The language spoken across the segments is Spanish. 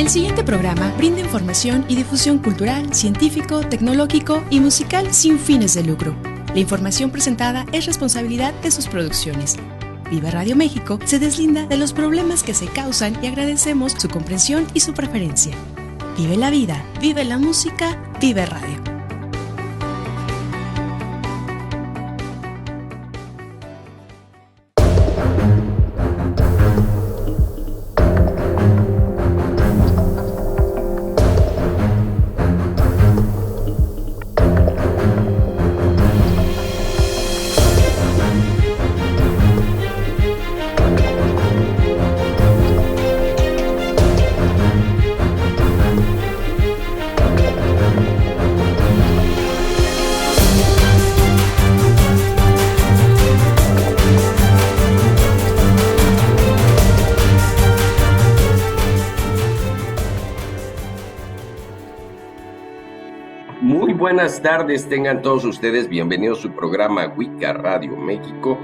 El siguiente programa brinda información y difusión cultural, científico, tecnológico y musical sin fines de lucro. La información presentada es responsabilidad de sus producciones. Vive Radio México se deslinda de los problemas que se causan y agradecemos su comprensión y su preferencia. Vive la vida, vive la música, vive radio. Buenas tardes, tengan todos ustedes bienvenidos a su programa Wicca Radio México.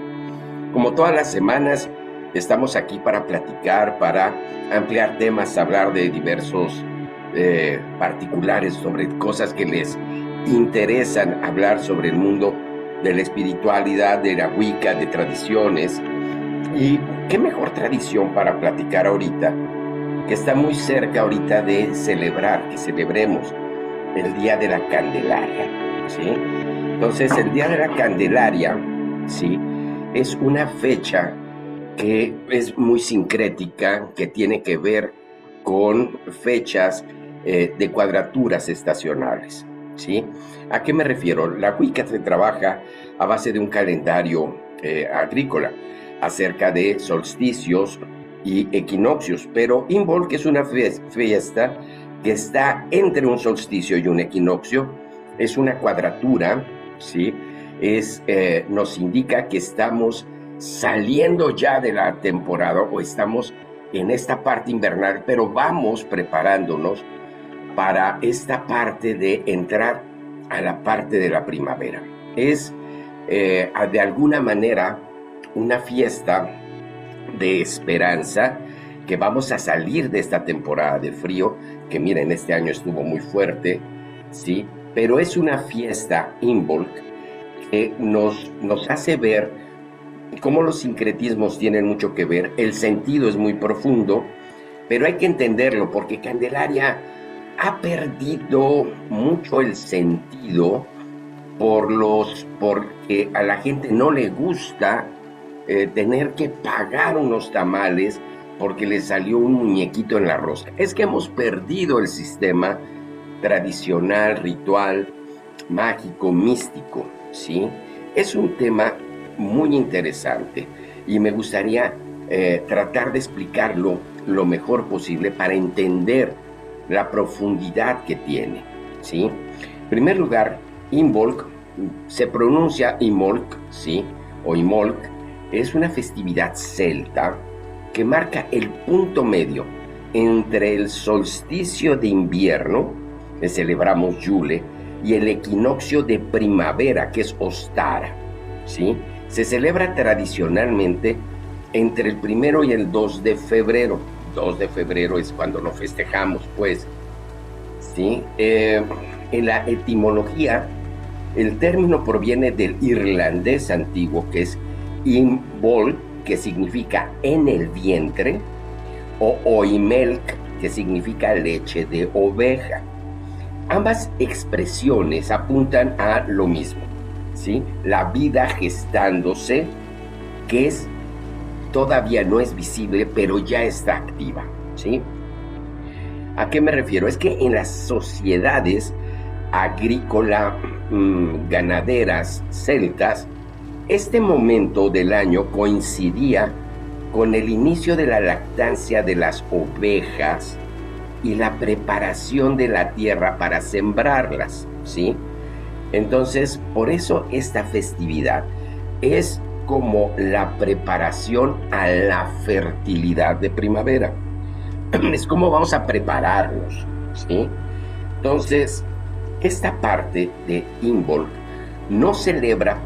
Como todas las semanas, estamos aquí para platicar, para ampliar temas, hablar de diversos particulares sobre cosas que les interesan, hablar sobre el mundo de la espiritualidad, de la Wicca, de tradiciones. Y qué mejor tradición para platicar ahorita, que está muy cerca ahorita de celebrar, que celebremos el Día de la Candelaria, ¿sí? Entonces, el Día de la Candelaria, ¿sí?, es una fecha que es muy sincrética, que tiene que ver con fechas de cuadraturas estacionales, ¿sí? ¿A qué me refiero? La Wicca se trabaja a base de un calendario agrícola, acerca de solsticios y equinoccios, pero Imbolc es una fiesta que está entre un solsticio y un equinoccio, es una cuadratura, ¿sí? Nos indica que estamos saliendo ya de la temporada o estamos en esta parte invernal, pero vamos preparándonos para esta parte de entrar a la parte de la primavera. Es de alguna manera una fiesta de esperanza, que vamos a salir de esta temporada de frío, que miren, este año estuvo muy fuerte, ¿sí? Pero es una fiesta Imbolc que nos hace ver cómo los sincretismos tienen mucho que ver, el sentido es muy profundo, pero hay que entenderlo, porque Candelaria ha perdido mucho el sentido porque a la gente no le gusta tener que pagar unos tamales porque le salió un muñequito en la rosca. Es que hemos perdido el sistema tradicional, ritual, mágico, místico, ¿sí? Es un tema muy interesante y me gustaría tratar de explicarlo lo mejor posible para entender la profundidad que tiene, ¿sí? En primer lugar, Imbolc se pronuncia Imolc, ¿sí? O Imolc, es una festividad celta que marca el punto medio entre el solsticio de invierno, que celebramos Yule, y el equinoccio de primavera, que es Ostara, ¿sí? Se celebra tradicionalmente entre el 1 y el 2 de febrero. 2 de febrero es cuando lo festejamos, pues, ¿sí? En la etimología, el término proviene del irlandés antiguo, que es Imbolc, que significa en el vientre, o oimelc, que significa leche de oveja. Ambas expresiones apuntan a lo mismo, ¿sí? La vida gestándose, que todavía no es visible, pero ya está activa, ¿sí? ¿A qué me refiero? Es que en las sociedades agrícola, ganaderas celtas, este momento del año coincidía con el inicio de la lactancia de las ovejas y la preparación de la tierra para sembrarlas, ¿sí? Entonces, por eso esta festividad es como la preparación a la fertilidad de primavera. Es como vamos a prepararnos, ¿sí? Entonces, esta parte de Imbolc no celebra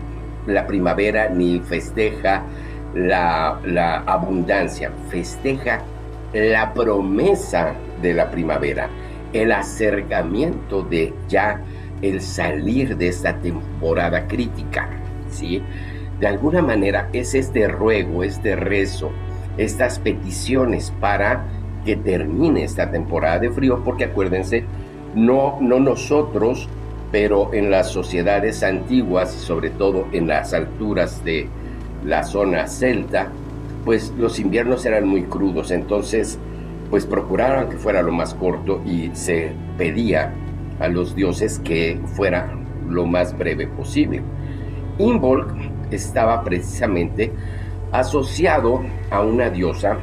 la primavera ni festeja la abundancia, festeja la promesa de la primavera, el acercamiento de ya el salir de esta temporada crítica, ¿sí? De alguna manera es este ruego, este rezo, estas peticiones para que termine esta temporada de frío, porque acuérdense, no nosotros, pero en las sociedades antiguas, y sobre todo en las alturas de la zona celta, pues los inviernos eran muy crudos, entonces pues procuraban que fuera lo más corto y se pedía a los dioses que fuera lo más breve posible. Imbolc estaba precisamente asociado a una diosa,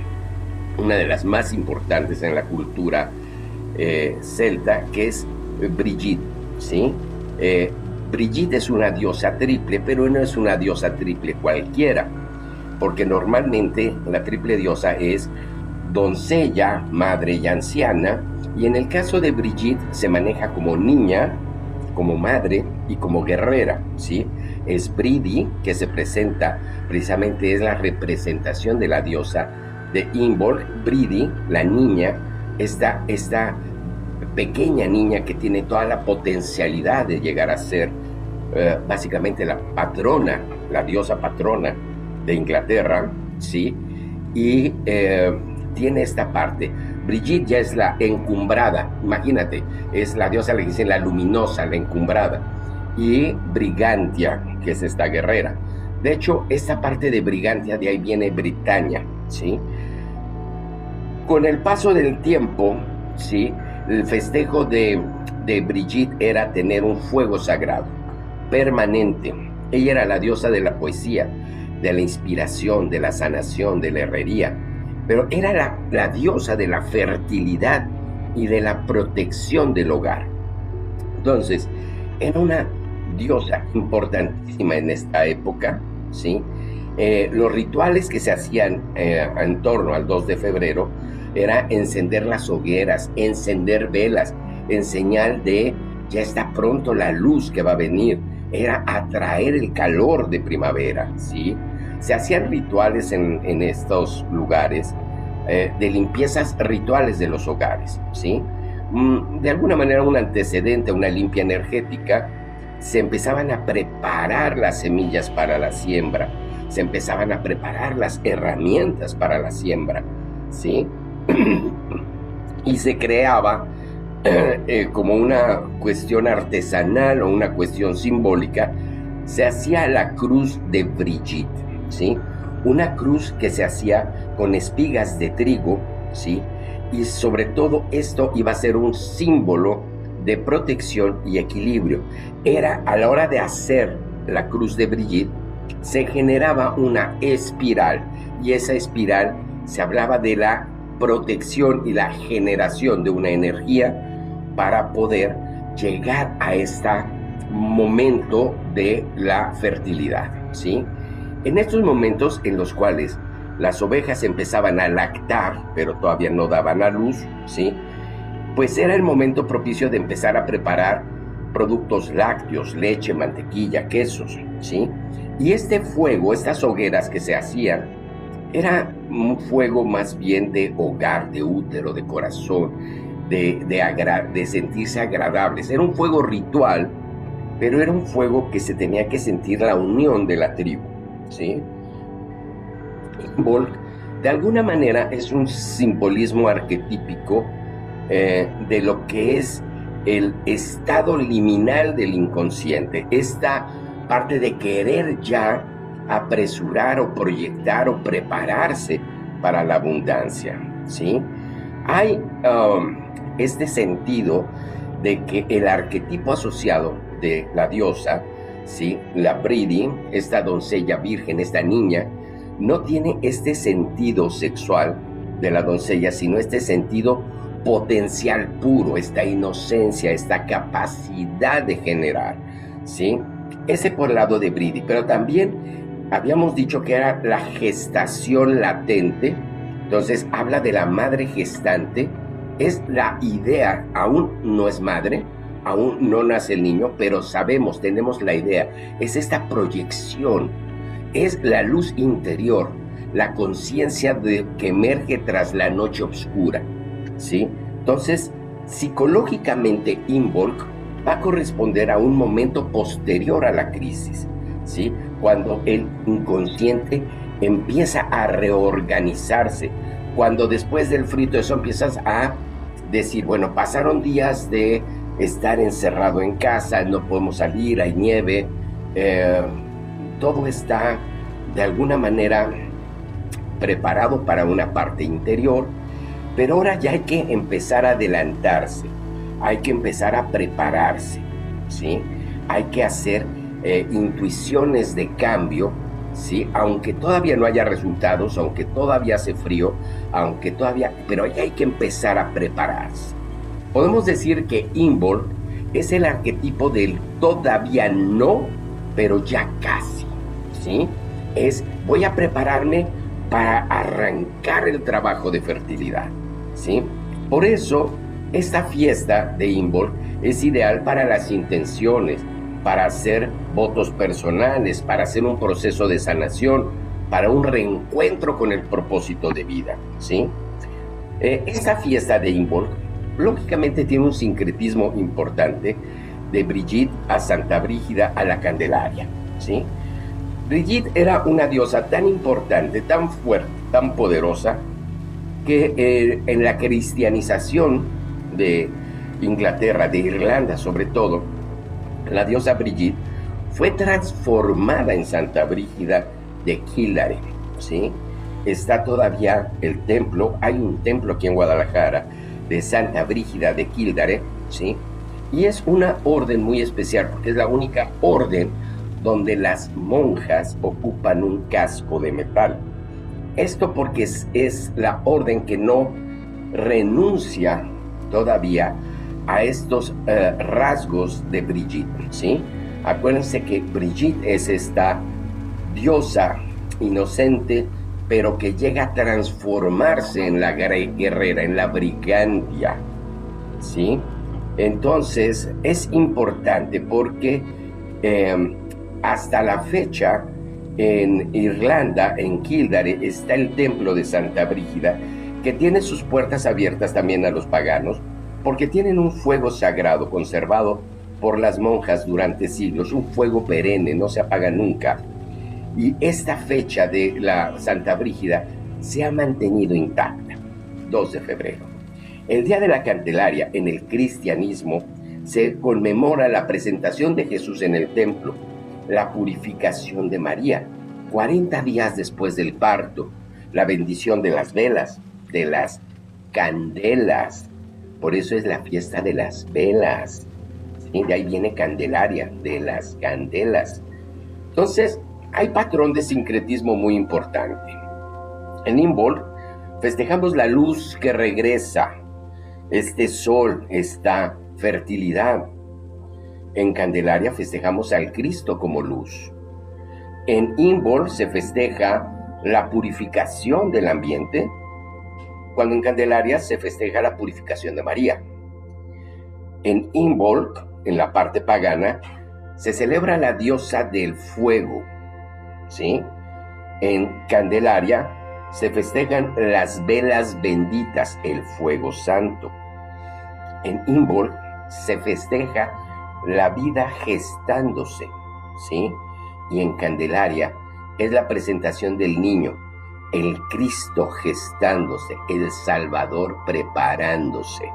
una de las más importantes en la cultura celta, que es Brigitte, ¿sí? Brigitte es una diosa triple, pero no es una diosa triple cualquiera, porque normalmente la triple diosa es doncella, madre y anciana, y en el caso de Brigitte se maneja como niña, como madre y como guerrera, ¿sí? Es Bridi, que se presenta, precisamente es la representación de la diosa de Imbolc. Bridi, la niña, esta pequeña niña que tiene toda la potencialidad de llegar a ser básicamente la patrona, la diosa patrona de Inglaterra, ¿sí? Y tiene esta parte. Brigitte ya es la encumbrada, imagínate, es la diosa, le dicen la luminosa, la encumbrada. Y Brigantia, que es esta guerrera. De hecho, esta parte de Brigantia, de ahí viene Britania, ¿sí? Con el paso del tiempo, ¿sí? El festejo de Brigitte era tener un fuego sagrado, permanente. Ella era la diosa de la poesía, de la inspiración, de la sanación, de la herrería, pero era la diosa de la fertilidad y de la protección del hogar. Entonces, era una diosa importantísima en esta época, ¿sí? Los rituales que se hacían en torno al 2 de febrero era encender las hogueras, encender velas, en señal de ya está pronto la luz que va a venir, era atraer el calor de primavera, ¿sí? Se hacían rituales en estos lugares, de limpiezas rituales de los hogares, ¿sí? De alguna manera un antecedente, una limpia energética. Se empezaban a preparar las semillas para la siembra, se empezaban a preparar las herramientas para la siembra, ¿sí? Y se creaba como una cuestión artesanal o una cuestión simbólica, se hacía la cruz de Brigitte, ¿sí? Una cruz que se hacía con espigas de trigo, ¿sí? Y sobre todo esto iba a ser un símbolo de protección y equilibrio. Era, a la hora de hacer la cruz de Brigitte, se generaba una espiral, y esa espiral se hablaba de la protección y la generación de una energía para poder llegar a este momento de la fertilidad, ¿sí? En estos momentos en los cuales las ovejas empezaban a lactar, pero todavía no daban a luz, ¿sí? Pues era el momento propicio de empezar a preparar productos lácteos, leche, mantequilla, quesos, ¿sí? Y este fuego, estas hogueras que se hacían, era un fuego más bien de hogar, de útero, de corazón, de sentirse agradables. Era un fuego ritual, pero era un fuego que se tenía que sentir la unión de la tribu, ¿sí? Imbolc, de alguna manera, es un simbolismo arquetípico de lo que es el estado liminal del inconsciente, esta parte de querer ya apresurar o proyectar o prepararse para la abundancia, ¿sí? Hay este sentido de que el arquetipo asociado de la diosa, ¿sí? La Bridi, esta doncella virgen, esta niña, no tiene este sentido sexual de la doncella, sino este sentido potencial puro, esta inocencia, esta capacidad de generar, ¿sí? Ese por el lado de Bridi, pero también habíamos dicho que era la gestación latente. Entonces habla de la madre gestante, es la idea, aún no es madre, aún no nace el niño, pero sabemos, tenemos la idea, es esta proyección, es la luz interior, la conciencia que emerge tras la noche oscura, ¿sí? Entonces, psicológicamente, Imbolc va a corresponder a un momento posterior a la crisis, ¿sí? Cuando el inconsciente empieza a reorganizarse, cuando después del frito eso empiezas a decir, bueno, pasaron días de estar encerrado en casa, no podemos salir, hay nieve, todo está de alguna manera preparado para una parte interior, pero ahora ya hay que empezar a adelantarse, hay que empezar a prepararse, ¿sí? Hay que hacer intuiciones de cambio, ¿sí? Aunque todavía no haya resultados, aunque todavía hace frío, pero ya hay que empezar a prepararse. Podemos decir que Imbolc es el arquetipo del todavía no, pero ya casi, ¿sí? Voy a prepararme para arrancar el trabajo de fertilidad, ¿sí? Por eso, esta fiesta de Imbolc es ideal para las intenciones, para hacer votos personales, para hacer un proceso de sanación, para un reencuentro con el propósito de vida, ¿sí? Esta fiesta de Imbolc, lógicamente, tiene un sincretismo importante de Brigitte a Santa Brígida a la Candelaria, ¿sí? Brigitte era una diosa tan importante, tan fuerte, tan poderosa, que en la cristianización de Inglaterra, de Irlanda sobre todo, la diosa Brigitte fue transformada en Santa Brígida de Kildare, ¿sí? Está todavía el templo, hay un templo aquí en Guadalajara de Santa Brígida de Kildare, ¿sí? Y es una orden muy especial porque es la única orden donde las monjas ocupan un casco de metal. Esto porque es la orden que no renuncia todavía a estos rasgos de Brigitte, ¿sí? Acuérdense que Brigitte es esta diosa inocente, pero que llega a transformarse en la guerrera, en la brigantia, ¿sí? Entonces, es importante porque hasta la fecha, en Irlanda, en Kildare, está el templo de Santa Brígida, que tiene sus puertas abiertas también a los paganos, porque tienen un fuego sagrado conservado por las monjas durante siglos, un fuego perenne, no se apaga nunca. Y esta fecha de la Santa Brígida se ha mantenido intacta, 2 de febrero. El Día de la Candelaria en el cristianismo se conmemora la presentación de Jesús en el templo, la purificación de María, 40 días después del parto, la bendición de las velas, de las candelas. Por eso es la fiesta de las velas, ¿sí? De ahí viene Candelaria, de las candelas. Entonces, hay patrón de sincretismo muy importante. En Imbolc festejamos la luz que regresa, este sol, esta fertilidad. En Candelaria festejamos al Cristo como luz. En Imbolc se festeja la purificación del ambiente, cuando en Candelaria se festeja la purificación de María. En Imbolc, en la parte pagana, se celebra la diosa del fuego, ¿sí? En Candelaria se festejan las velas benditas, el fuego santo. En Imbolc se festeja la vida gestándose, ¿sí? Y en Candelaria es la presentación del niño, el Cristo gestándose, el Salvador preparándose,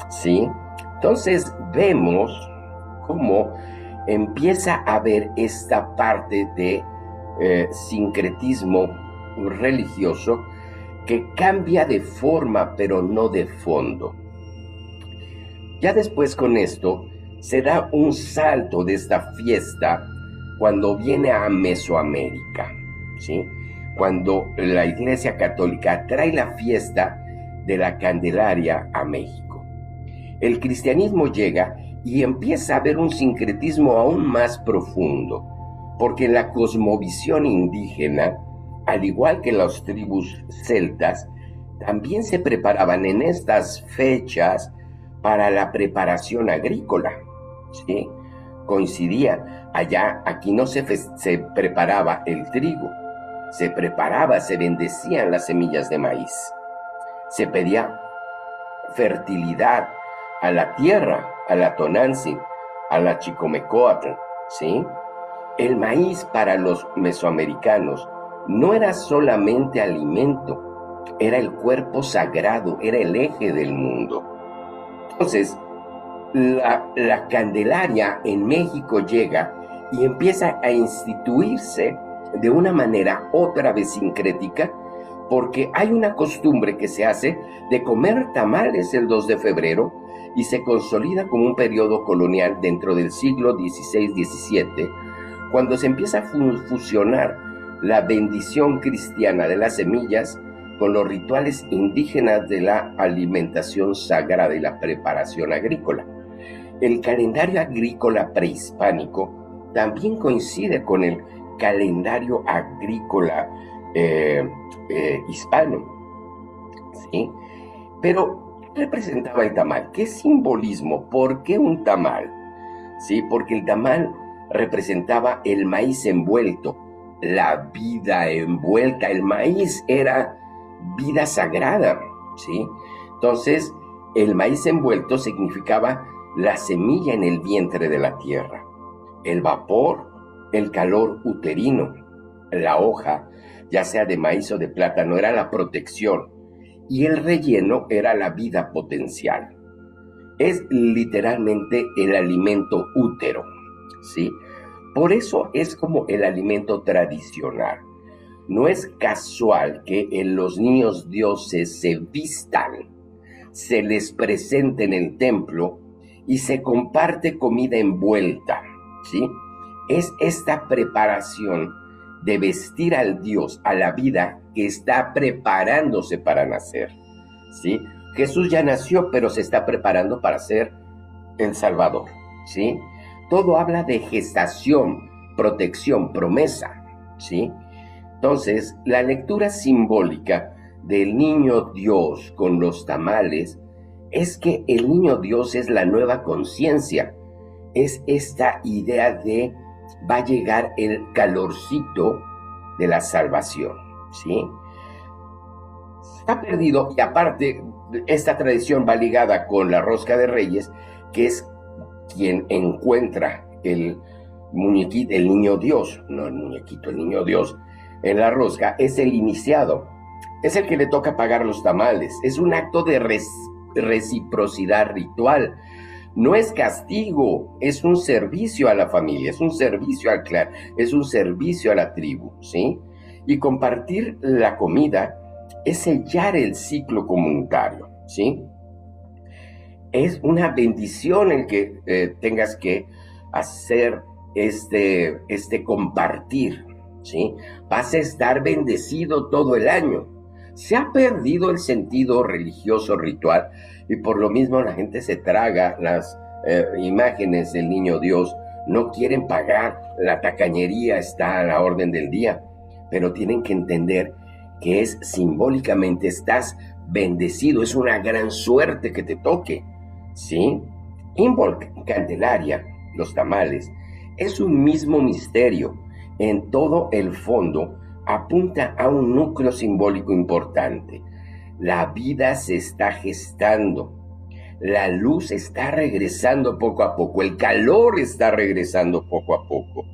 ¿sí? Entonces vemos cómo empieza a haber esta parte de sincretismo religioso que cambia de forma pero no de fondo. Ya después con esto se da un salto de esta fiesta cuando viene a Mesoamérica, ¿sí? Cuando la Iglesia Católica trae la fiesta de la Candelaria a México. El cristianismo llega y empieza a haber un sincretismo aún más profundo, porque en la cosmovisión indígena, al igual que las tribus celtas, también se preparaban en estas fechas para la preparación agrícola, ¿sí? Coincidía, aquí no se preparaba el trigo, se preparaba, se bendecían las semillas de maíz. Se pedía fertilidad a la tierra, a la Tonantzin, a la Chicomecoatl, ¿sí? El maíz para los mesoamericanos no era solamente alimento, era el cuerpo sagrado, era el eje del mundo. Entonces, la Candelaria en México llega y empieza a instituirse de una manera otra vez sincrética, porque hay una costumbre que se hace de comer tamales el 2 de febrero y se consolida como un periodo colonial dentro del siglo XVI-XVII, cuando se empieza a fusionar la bendición cristiana de las semillas con los rituales indígenas de la alimentación sagrada y la preparación agrícola. El calendario agrícola prehispánico también coincide con el calendario agrícola hispano, ¿sí? Pero, ¿qué representaba el tamal? ¿Qué simbolismo? ¿Por qué un tamal? ¿Sí? Porque el tamal representaba el maíz envuelto, la vida envuelta. El maíz era vida sagrada, ¿sí? Entonces, el maíz envuelto significaba la semilla en el vientre de la tierra, el vapor, el calor uterino, la hoja, ya sea de maíz o de plátano, era la protección, y el relleno era la vida potencial. Es literalmente el alimento útero, ¿sí? Por eso es como el alimento tradicional. No es casual que en los niños dioses se vistan, se les presente en el templo y se comparte comida envuelta, ¿sí? Es esta preparación de vestir al Dios, a la vida que está preparándose para nacer, ¿sí? Jesús ya nació, pero se está preparando para ser el Salvador, ¿sí? Todo habla de gestación, protección, promesa, ¿sí? Entonces, la lectura simbólica del niño Dios con los tamales es que el niño Dios es la nueva conciencia, es esta idea de va a llegar el calorcito de la salvación, ¿sí? Se ha perdido, y aparte, esta tradición va ligada con la rosca de Reyes, que es quien encuentra el muñequito, el niño Dios, no el muñequito, el niño Dios, en la rosca, es el iniciado, es el que le toca pagar los tamales, es un acto de reciprocidad ritual. No es castigo, es un servicio a la familia, es un servicio al clan, es un servicio a la tribu, ¿sí? Y compartir la comida es sellar el ciclo comunitario, ¿sí? Es una bendición el que tengas que hacer este compartir, ¿sí? Vas a estar bendecido todo el año. Se ha perdido el sentido religioso ritual y por lo mismo la gente se traga las imágenes del niño Dios. No quieren pagar, la tacañería está a la orden del día, pero tienen que entender que es simbólicamente estás bendecido, es una gran suerte que te toque, ¿sí? Candelaria, los tamales, es un mismo misterio. En todo el fondo apunta a un núcleo simbólico importante. La vida se está gestando, la luz está regresando poco a poco, el calor está regresando poco a poco.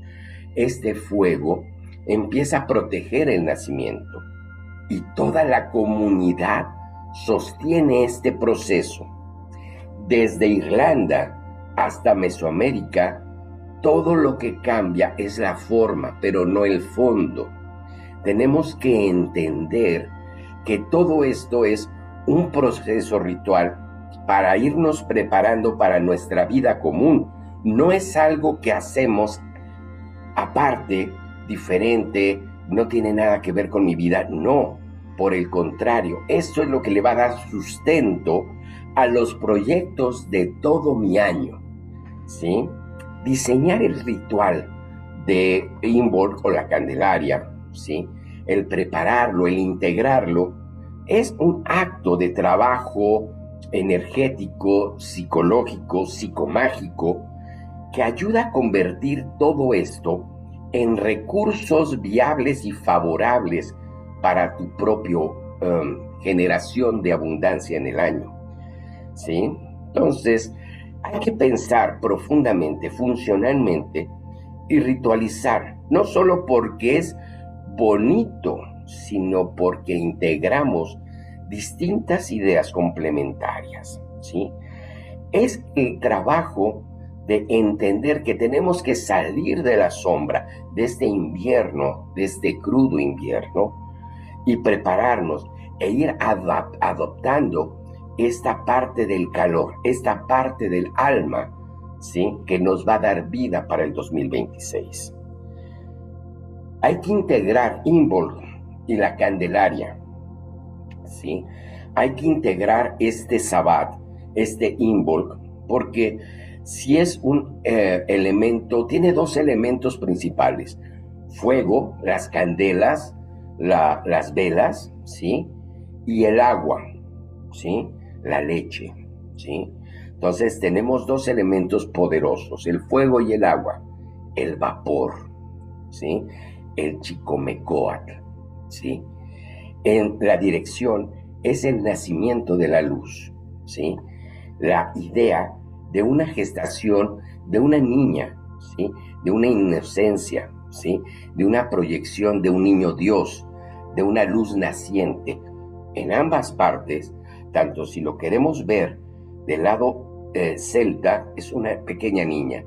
Este fuego empieza a proteger el nacimiento y toda la comunidad sostiene este proceso. Desde Irlanda hasta Mesoamérica, todo lo que cambia es la forma, pero no el fondo. Tenemos que entender que todo esto es un proceso ritual para irnos preparando para nuestra vida común. No es algo que hacemos aparte, diferente, no tiene nada que ver con mi vida. No, por el contrario, esto es lo que le va a dar sustento a los proyectos de todo mi año, ¿sí? Diseñar el ritual de Imbolc o la Candelaria, ¿sí? El prepararlo, el integrarlo, es un acto de trabajo energético, psicológico, psicomágico, que ayuda a convertir todo esto en recursos viables y favorables para tu propio generación de abundancia en el año, ¿sí? Entonces, hay que pensar profundamente, funcionalmente y ritualizar, no solo porque es bonito, sino porque integramos distintas ideas complementarias, ¿sí? Es el trabajo de entender que tenemos que salir de la sombra, de este invierno, de este crudo invierno, y prepararnos e ir adoptando esta parte del calor, esta parte del alma, ¿sí? Que nos va a dar vida para el 2026. Hay que integrar Imbolc y la Candelaria, ¿sí? Hay que integrar este Sabbat, este Imbolc, porque si es un elemento, tiene dos elementos principales: fuego, las candelas, las velas, ¿sí? Y el agua, ¿sí? La leche, ¿sí? Entonces tenemos dos elementos poderosos: el fuego y el agua, el vapor, ¿sí? El chicomecoatl, ¿sí? En la dirección es el nacimiento de la luz, ¿sí? La idea de una gestación de una niña, ¿sí? De una inocencia, ¿sí? De una proyección de un niño Dios, de una luz naciente. En ambas partes, tanto si lo queremos ver del lado celta, es una pequeña niña,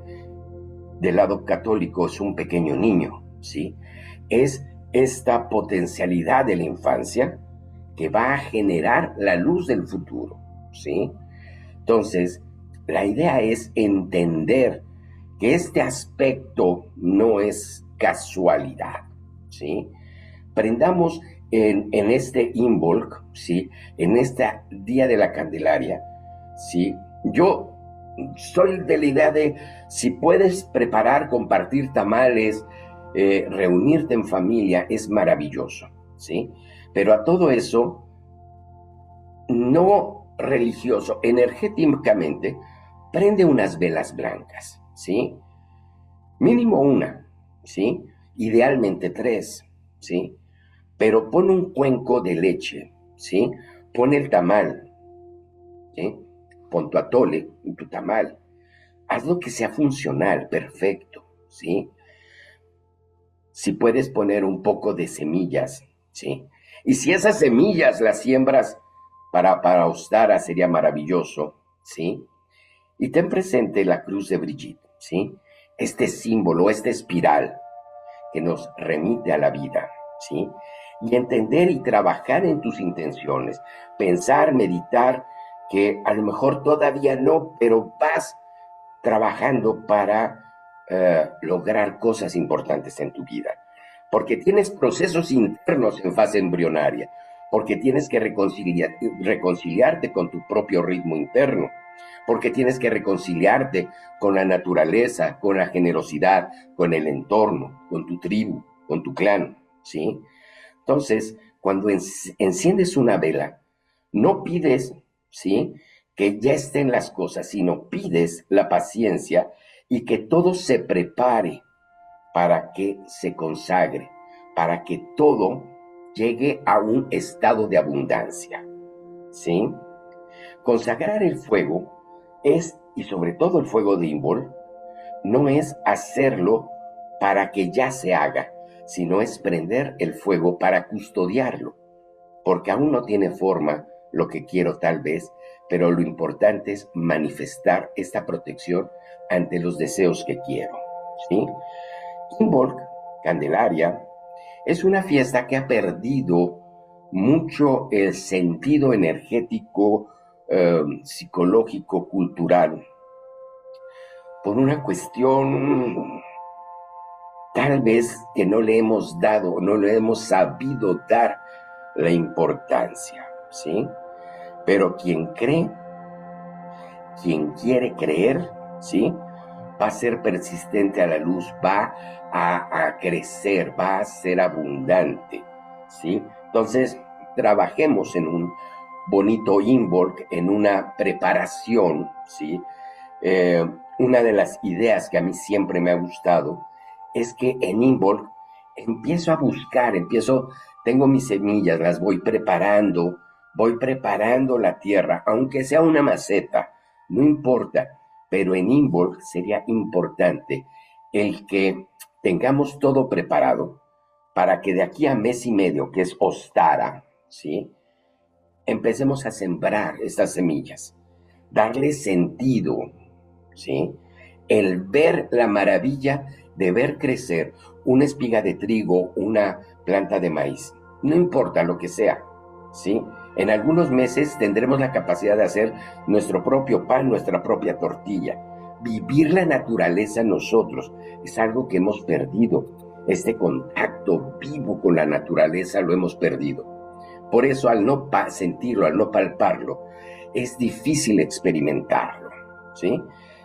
del lado católico es un pequeño niño, ¿sí? Es esta potencialidad de la infancia que va a generar la luz del futuro, ¿sí? Entonces, la idea es entender que este aspecto no es casualidad, ¿sí? Prendamos en este Imbolc, ¿sí? En este Día de la Candelaria, ¿sí? Yo soy de la idea de, si puedes preparar, compartir tamales, reunirte en familia, es maravilloso, ¿sí? Pero a todo eso, no religioso, energéticamente, prende unas velas blancas, ¿sí? Mínimo una, ¿sí? Idealmente 3, ¿sí? Pero pon un cuenco de leche, ¿sí? Pon el tamal, ¿sí? Pon tu atole y tu tamal. Hazlo que sea funcional, perfecto, ¿sí? Si puedes poner un poco de semillas, ¿sí? Y si esas semillas las siembras para Ostara, sería maravilloso, ¿sí? Y ten presente la cruz de Brigitte, ¿sí? Este símbolo, esta espiral que nos remite a la vida, ¿sí? Y entender y trabajar en tus intenciones, pensar, meditar, que a lo mejor todavía no, pero vas trabajando para lograr cosas importantes en tu vida. Porque tienes procesos internos en fase embrionaria, porque tienes que reconciliarte con tu propio ritmo interno, porque tienes que reconciliarte con la naturaleza, con la generosidad, con el entorno, con tu tribu, con tu clan, ¿sí? Entonces, cuando enciendes una vela, no pides, ¿sí?, que ya estén las cosas, sino pides la paciencia y que todo se prepare para que se consagre, para que todo llegue a un estado de abundancia, ¿sí? Consagrar el fuego es, y sobre todo el fuego de Imbolc, no es hacerlo para que ya se haga, sino es prender el fuego para custodiarlo, porque aún no tiene forma lo que quiero tal vez, pero lo importante es manifestar esta protección ante los deseos que quiero, ¿sí? Imbolc, Candelaria, es una fiesta que ha perdido mucho el sentido energético, psicológico, cultural, por una cuestión tal vez que no le hemos dado, no le hemos sabido dar la importancia, ¿sí? Pero quien cree, quien quiere creer, ¿sí?, va a ser persistente a la luz, va a crecer, va a ser abundante, ¿sí? Entonces, trabajemos en un bonito Imbolc, en una preparación, ¿sí? Una de las ideas que a mí siempre me ha gustado es que en Involk empiezo a buscar, tengo mis semillas, las voy preparando la tierra, aunque sea una maceta, no importa, pero en Involk sería importante el que tengamos todo preparado para que de aquí a mes y medio, que es Ostara, ¿sí?, empecemos a sembrar estas semillas, darle sentido, ¿sí?, el ver la maravilla de ver crecer una espiga de trigo, una planta de maíz, no importa lo que sea, ¿sí? En algunos meses tendremos la capacidad de hacer nuestro propio pan, nuestra propia tortilla. Vivir la naturaleza nosotros es algo que hemos perdido. Este contacto vivo con la naturaleza lo hemos perdido. Por eso al no sentirlo, al no palparlo, es difícil experimentarlo, ¿sí?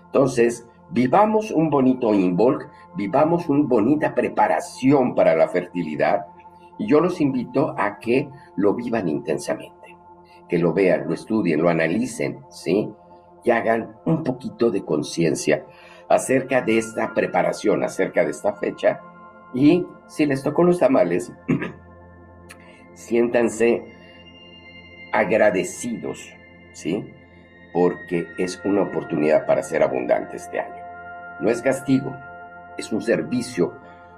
Entonces, vivamos un bonito Involk, vivamos una bonita preparación para la fertilidad, y yo los invito a que lo vivan intensamente, que lo vean, lo estudien, lo analicen, ¿sí?, y hagan un poquito de conciencia acerca de esta preparación, acerca de esta fecha, y si les tocó los tamales, siéntanse agradecidos, ¿sí?, porque es una oportunidad para ser abundante este año. No es castigo, es un servicio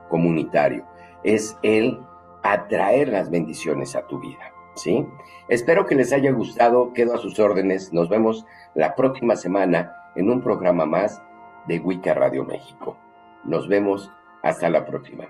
comunitario, es el atraer las bendiciones a tu vida, ¿sí? Espero que les haya gustado, quedo a sus órdenes, nos vemos la próxima semana en un programa más de Wicca Radio México. Nos vemos, hasta la próxima.